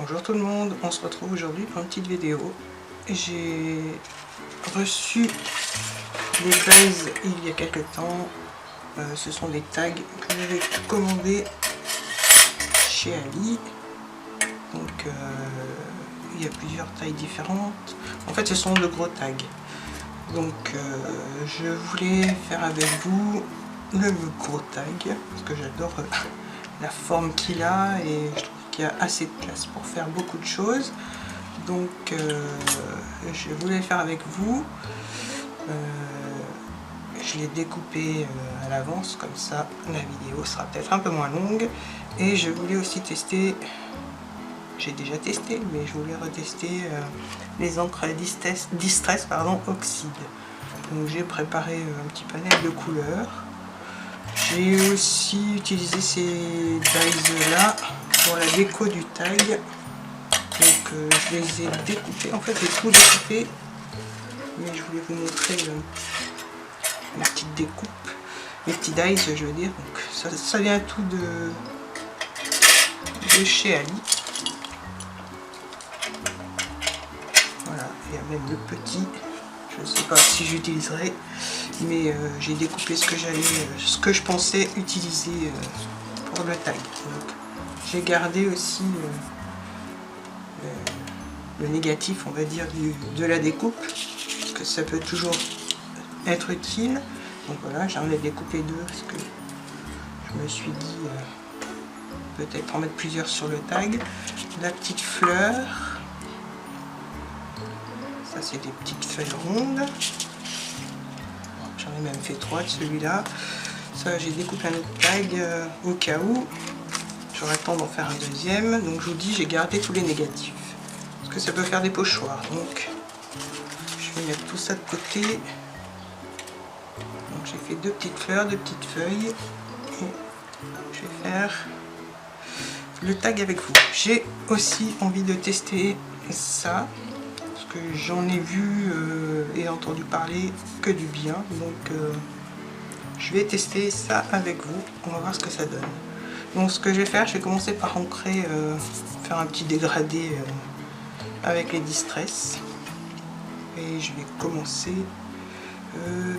Bonjour tout le monde, on se retrouve aujourd'hui pour une petite vidéo. J'ai reçu des bases il y a quelques temps. Ce sont des tags que j'avais commandés chez Ali. Donc il y a plusieurs tailles différentes. En fait ce sont de gros tags. Donc je voulais faire avec vous le gros tag parce que j'adore la forme qu'il a et je trouve qu'il y a assez de place pour faire beaucoup de choses. Donc je voulais le faire avec vous. Je l'ai découpé à l'avance, comme ça la vidéo sera peut-être un peu moins longue. Et je voulais aussi tester, j'ai déjà testé, mais je voulais retester les encres Distress oxyde. Donc j'ai préparé un petit panel de couleurs. J'ai aussi utilisé ces dies là pour la déco du tag. Donc je les ai découpés, en fait j'ai tout découpé, mais je voulais vous montrer la petite découpe, les petits dies je veux dire. Donc ça vient tout de chez Ali. Voilà, il y a même le petit, je ne sais pas si j'utiliserai, mais j'ai découpé ce que je pensais utiliser pour le tag. Donc j'ai gardé aussi le négatif, on va dire, de la découpe, parce que ça peut toujours être utile. Donc voilà, j'en ai découpé deux parce que je me suis dit peut-être en mettre plusieurs sur le tag. La petite fleur, ça c'est des petites feuilles rondes. J'en ai même fait 3 de celui-là. Ça j'ai découpé un autre tag au cas où j'aurais le temps d'en faire un deuxième. Donc je vous dis, j'ai gardé tous les négatifs parce que ça peut faire des pochoirs. Donc je vais mettre tout ça de côté. Donc j'ai fait deux petites fleurs, deux petites feuilles. Et je vais faire le tag avec vous. J'ai aussi envie de tester ça parce que j'en ai vu et entendu parler que du bien. Donc je vais tester ça avec vous. On va voir ce que ça donne. Donc ce que je vais faire, je vais commencer par ancrer, faire un petit dégradé avec les Distress. Et je vais commencer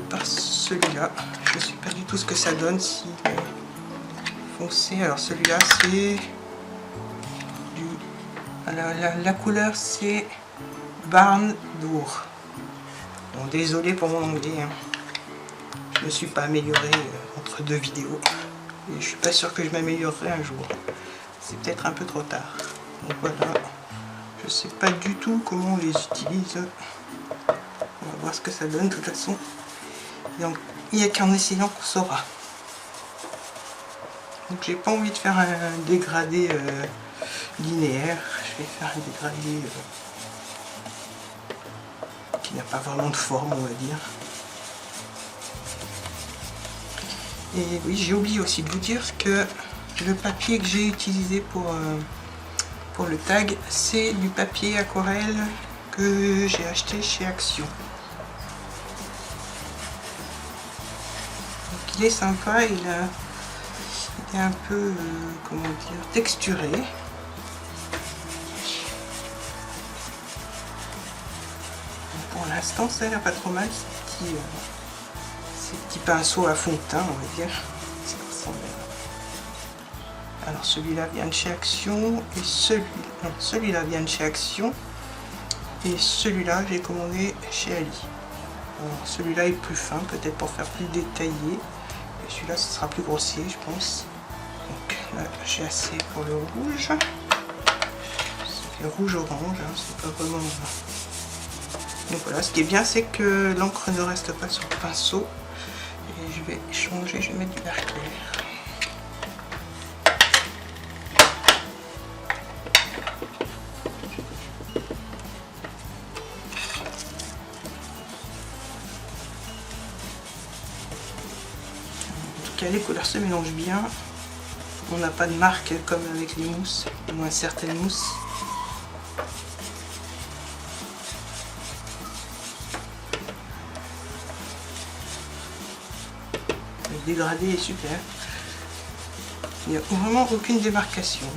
par celui-là. Je ne sais pas du tout ce que ça donne si foncé. Alors celui-là c'est du... La couleur c'est Barn d'Our. Bon, désolé pour mon anglais, hein. Je ne me suis pas amélioré entre deux vidéos. Et je suis pas sûr que je m'améliorerai un jour. C'est peut-être un peu trop tard. Donc voilà. Je sais pas du tout comment on les utilise. On va voir ce que ça donne de toute façon. Donc il n'y a qu'en essayant qu'on saura. Donc j'ai pas envie de faire un dégradé linéaire. Je vais faire un dégradé qui n'a pas vraiment de forme, on va dire. Et oui, j'ai oublié aussi de vous dire que le papier que j'ai utilisé pour le tag, c'est du papier aquarelle que j'ai acheté chez Action. Donc il est sympa, il est un peu, comment dire, texturé. Pour l'instant, ça a l'air pas trop mal, ces petits pinceaux à fond de teint, on va dire. Ça ressemble à... Alors celui-là vient de chez Action et celui-là vient de chez Action et celui-là j'ai commandé chez Ali. Celui-là est plus fin, peut-être pour faire plus détaillé, et celui-là ce sera plus grossier je pense. Donc là j'ai assez pour le rouge. C'est rouge-orange, hein, c'est pas vraiment... Donc voilà, ce qui est bien c'est que l'encre ne reste pas sur le pinceau. Et je vais changer, je vais mettre du vert clair. En tout cas, les couleurs se mélangent bien. On n'a pas de marque comme avec les mousses, ou moins certaines mousses. Le dégradé est super. Il n'y a vraiment aucune démarcation.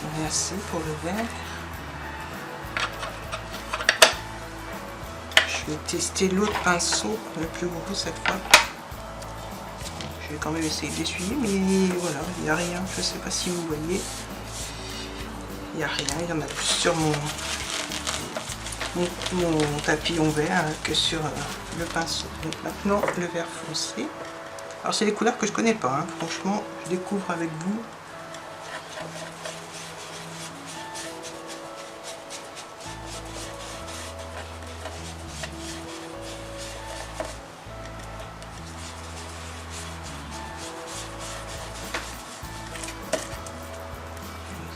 J'en ai assez pour le verre. Je vais tester l'autre pinceau, le plus gros cette fois. Je vais quand même essayer d'essuyer, mais voilà, il n'y a rien. Je ne sais pas si vous voyez. Il n'y a rien, il y en a plus sur mon tapis en vert que sur le pinceau. Donc maintenant le vert foncé. Alors c'est des couleurs que je connais pas, hein. Franchement je découvre avec vous.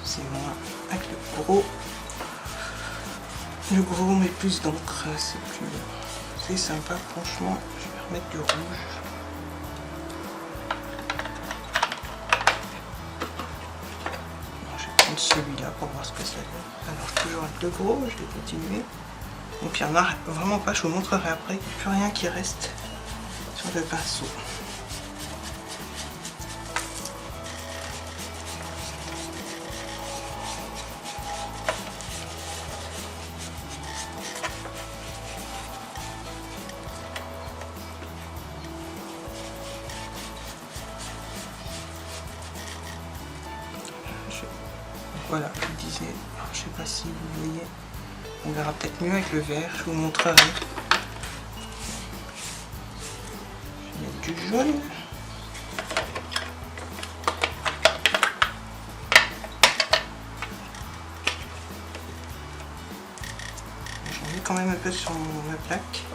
C'est moins avec le gros. Le gros met plus d'encre, c'est sympa franchement. Je vais remettre du rouge. Je vais prendre celui-là pour voir ce que ça donne. Alors toujours avec le gros, je vais continuer. Donc il n'y en a vraiment pas, je vous montrerai après. Il n'y a plus rien qui reste sur le pinceau. Voilà, je disais, je sais pas si vous voyez, on verra peut-être mieux avec le vert, je vous montrerai. Je vais mettre du jaune. J'en mets quand même un peu sur ma plaque.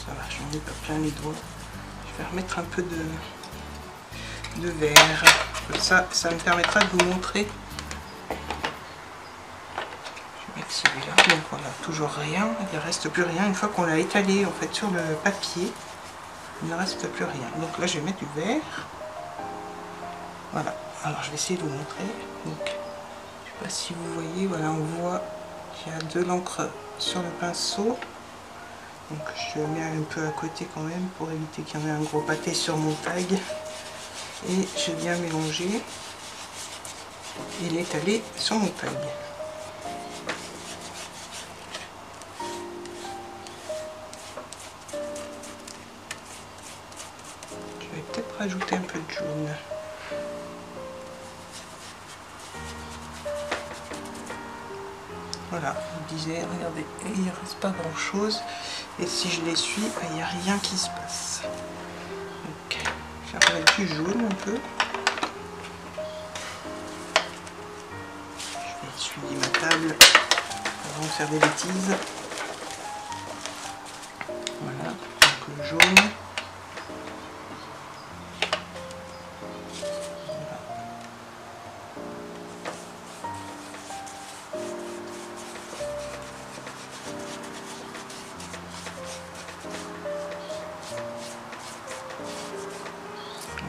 Ça va, j'en ai pas plein les doigts. Je vais remettre un peu de vert. Comme ça me permettra de vous montrer. Je vais mettre celui-là. Donc voilà, toujours rien. Il ne reste plus rien. Une fois qu'on l'a étalé en fait sur le papier, il ne reste plus rien. Donc là, je vais mettre du vert. Voilà. Alors, je vais essayer de vous montrer. Donc, je ne sais pas si vous voyez. Voilà, on voit qu'il y a de l'encre sur le pinceau. Donc je mets un peu à côté quand même pour éviter qu'il y en ait un gros pâté sur mon tag. Et je viens mélanger et l'étaler sur mon tag. Je vais peut-être rajouter un peu de jaune. Voilà, je disais, regardez, il ne reste pas grand chose. Et si je l'essuie, il n'y a rien qui se passe. Donc, je vais remettre du jaune un peu. Je vais essuyer ma table avant de faire des bêtises. Voilà, donc le jaune.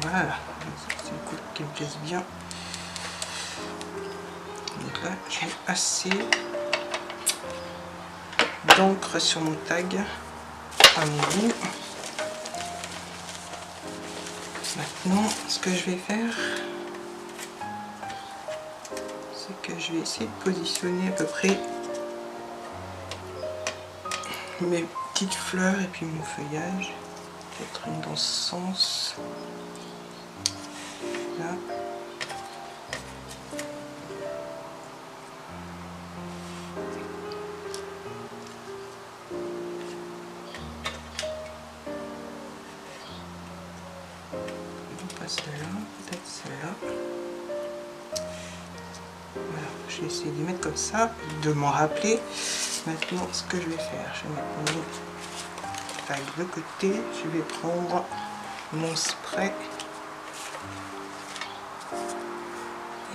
Voilà, c'est une coupe qui me plaise bien. Donc là, j'ai assez d'encre sur mon tag à mon goût. Maintenant, ce que je vais faire, c'est que je vais essayer de positionner à peu près mes petites fleurs et puis mon feuillage. Peut-être une dans ce sens. Là. Pas celle-là, peut-être celle-là. Voilà, je vais essayer de les mettre comme ça, de m'en rappeler. Maintenant, ce que je vais faire, je vais mettre mon tag de côté, je vais prendre mon spray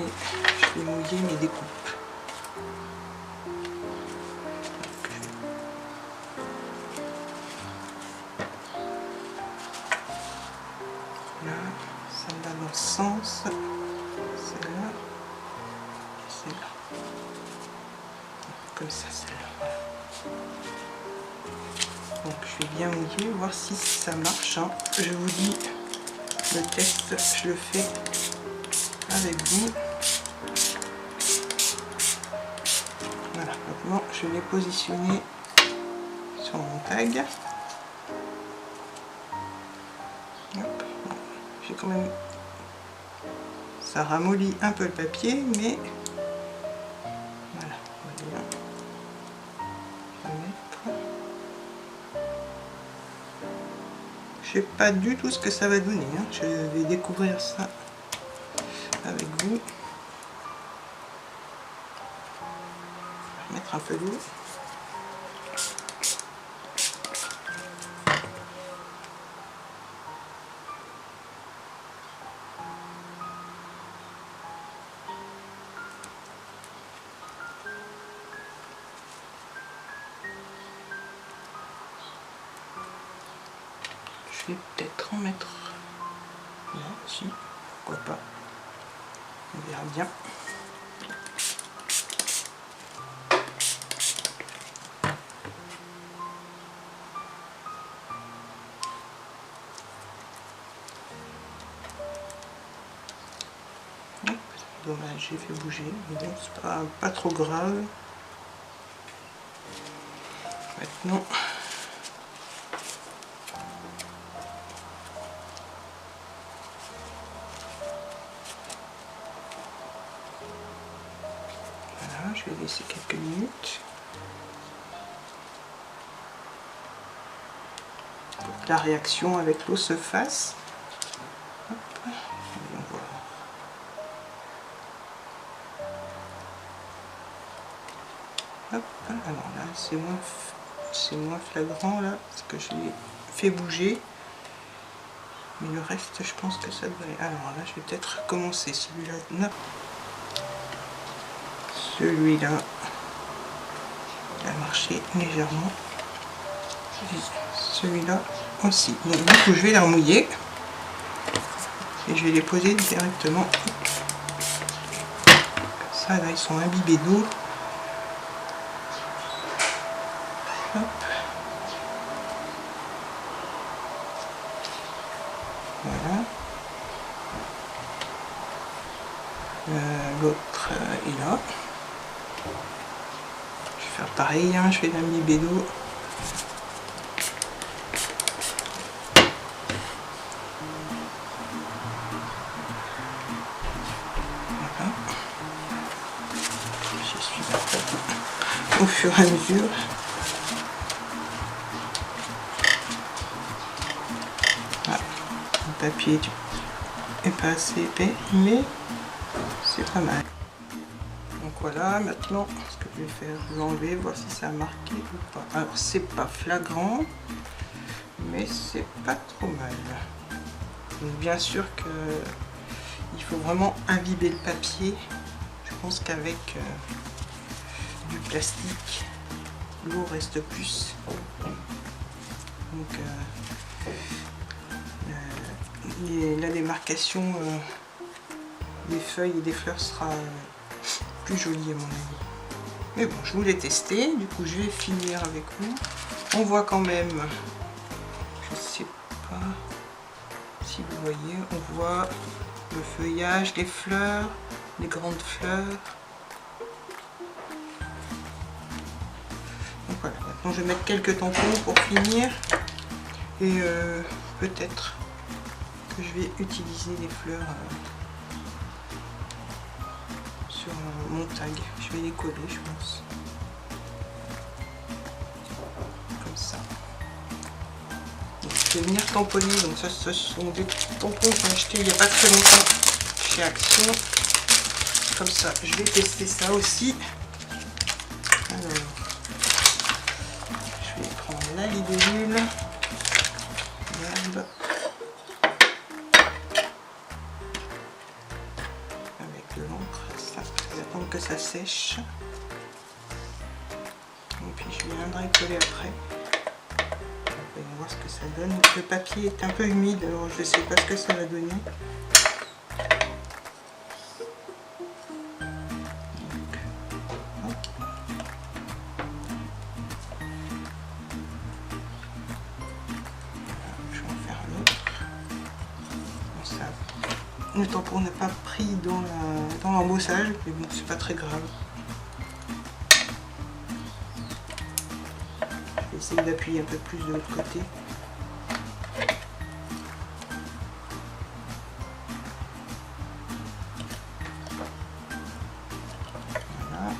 et je vais mouiller mes découpes. Là, ça va dans le sens. celle-là, celle-là. Comme ça, celle-là. Donc je vais bien mouiller, voir si ça marche. Hein. Je vous dis, le test, je le fais avec vous. Voilà, maintenant je l'ai positionné sur mon tag. J'ai quand même, ça ramollit un peu le papier, mais voilà, on va bien mettre. Je sais pas du tout ce que ça va donner, hein. Je vais découvrir ça avec vous. Je vais mettre un peu d'eau. Je vais peut-être en mettre là aussi, pourquoi pas, on verra bien. Hop, dommage, j'ai fait bouger, mais bon, c'est pas trop grave. Maintenant, voilà, je vais laisser quelques minutes pour que la réaction avec l'eau se fasse. Hop, voyons voir. Hop, alors là c'est moins flagrant là parce que je l'ai fait bouger, mais le reste je pense que ça devrait. Alors là je vais peut-être commencer celui-là. Non, celui-là a marché légèrement, et celui-là aussi. Donc du coup je vais les remouiller et je vais les poser directement. Ça là ils sont imbibés d'eau. Hop. Voilà. L'autre est là. Je vais faire pareil, hein, je fais l'imbiber d'eau. Voilà. Je suis au fur et à mesure. Voilà. Le papier est pas assez épais, mais c'est pas mal. Donc voilà, maintenant ce que je vais faire, je vais enlever, voir si ça a marqué ou pas. Alors c'est pas flagrant, mais c'est pas trop mal. Donc bien sûr que il faut vraiment imbiber le papier. Je pense qu'avec du plastique, l'eau reste plus. Donc la démarcation des feuilles et des fleurs sera plus jolie à mon avis. Mais bon, je voulais tester, du coup je vais finir avec vous. On voit quand même, je sais pas si vous voyez, on voit le feuillage, les fleurs, les grandes fleurs. Donc voilà, maintenant je vais mettre quelques tampons pour finir. Et peut-être que je vais utiliser les fleurs sur mon tag. Je vais les coller, je pense. Comme ça. Donc, je vais venir tamponner. Donc ça, ce sont des tampons que j'ai achetés il n'y a pas très longtemps chez Action. Comme ça, je vais tester ça aussi. Alors, je vais prendre la libellule. Merde. Avec de l'encre, ça, je vais attendre que ça sèche. Et puis je viendrai coller après. On va voir ce que ça donne. Le papier est un peu humide, alors je ne sais pas ce que ça va donner. le tampon n'a pas pris dans l'embossage, mais bon, c'est pas très grave. Je vais essayer d'appuyer un peu plus de l'autre côté. Voilà.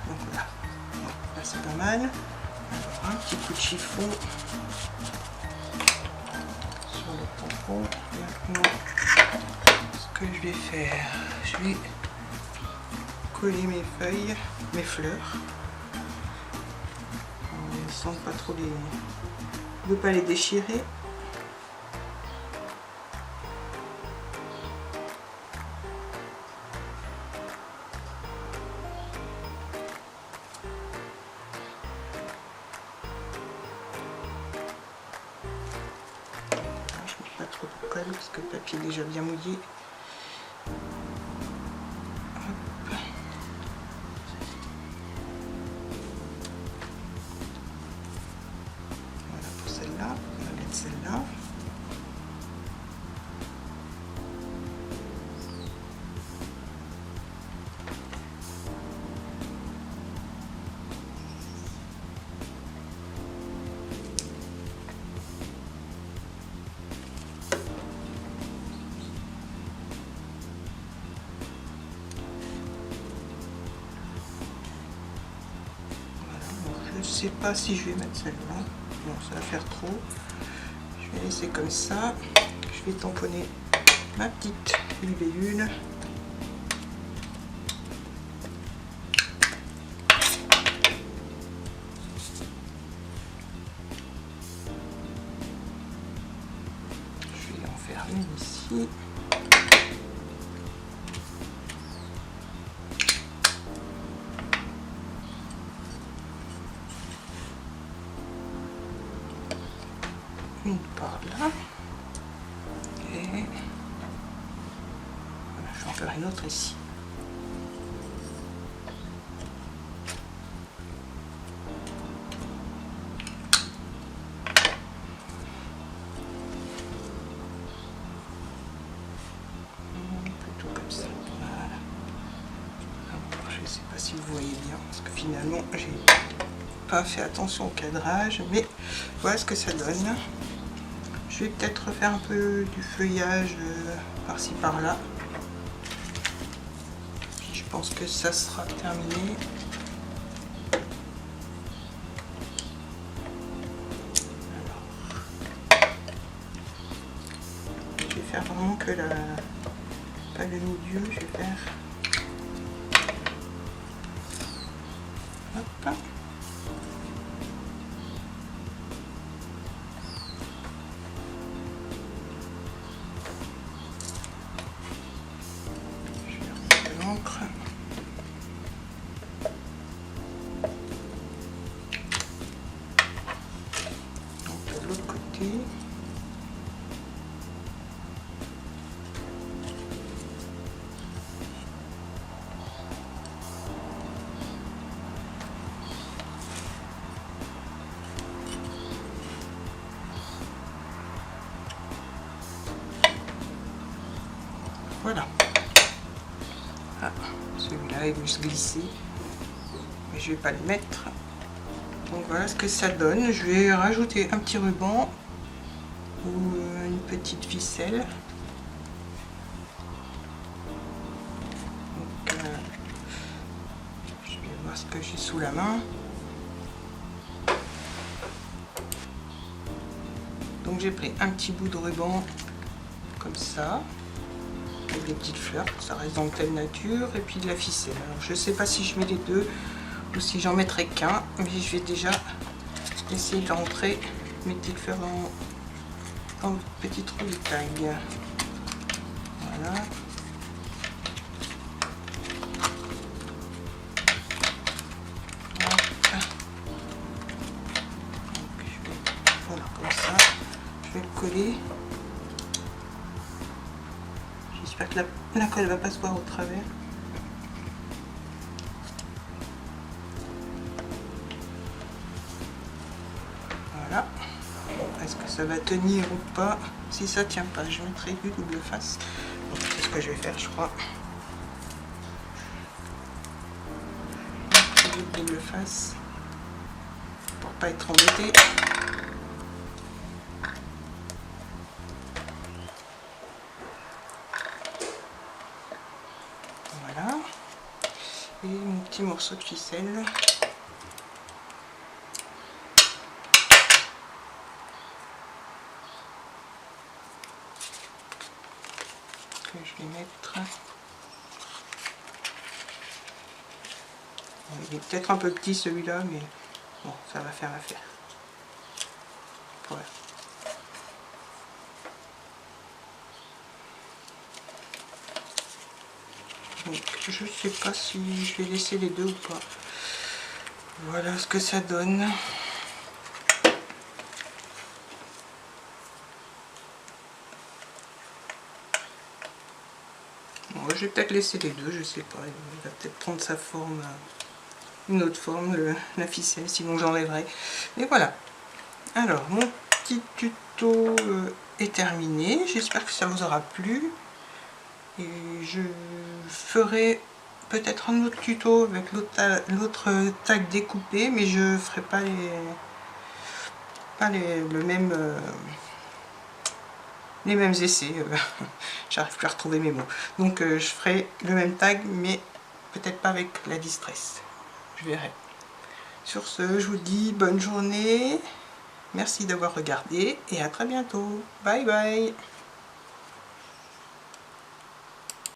Donc voilà, là c'est pas mal. Alors, un petit coup de chiffon sur le tampon. Maintenant, ce que je vais faire, je vais coller mes feuilles, mes fleurs. On ne sent pas trop les... On ne veut pas les déchirer. Pas trop de colle parce que le papier est déjà bien mouillé. Hop. Voilà pour celle-là, on va mettre celle-là. Je sais pas si je vais mettre celle-là. Non, ça va faire trop. Je vais laisser comme ça. Je vais tamponner ma petite libellule. Je vais en faire une ici. Une par là et voilà, je vais en faire une autre ici. Plutôt comme ça. Voilà. Alors, je ne sais pas si vous voyez bien parce que finalement j'ai pas fait attention au cadrage, mais voilà ce que ça donne. Je vais peut-être refaire un peu du feuillage par-ci par-là. Puis je pense que ça sera terminé. Alors, je vais faire vraiment que pas le milieu, je vais faire. Hop. Donc de l'autre côté. Voilà. Ah, celui-là il veut se glisser, mais je vais pas le mettre. Donc voilà ce que ça donne. Je vais rajouter un petit ruban ou une petite ficelle. Donc, je vais voir ce que j'ai sous la main. Donc j'ai pris un petit bout de ruban comme ça, avec des petites fleurs, ça reste dans le thème nature, et puis de la ficelle. Alors je sais pas si je mets les deux ou si j'en mettrai qu'un, mais je vais déjà essayer de rentrer mes petites fleurs dans le petit trou du tag. Voilà. Voilà, comme ça, je vais le coller. J'espère que la colle va pas se voir au travers. Voilà. Est-ce que ça va tenir ou pas? Si ça tient pas, je mettrai du double face. C'est ce que je vais faire, je crois. Du double face pour pas être embêté. Voilà. Et mon petit morceau de ficelle. Que je vais mettre. Il est peut-être un peu petit celui-là, mais bon, ça va faire l'affaire. Voilà. Donc, je sais pas si je vais laisser les deux ou pas. Voilà ce que ça donne. Bon, je vais peut-être laisser les deux, je sais pas. Il va peut-être prendre sa forme, une autre forme, la ficelle, sinon j'enlèverai. Mais voilà. Alors, mon petit tuto est terminé. J'espère que ça vous aura plu. Et je ferai peut-être un autre tuto avec l'autre tag découpé, mais je ferai pas les mêmes essais. J'arrive plus à retrouver mes mots. Donc je ferai le même tag, mais peut-être pas avec la distress. Je verrai. Sur ce, je vous dis bonne journée. Merci d'avoir regardé et à très bientôt. Bye bye.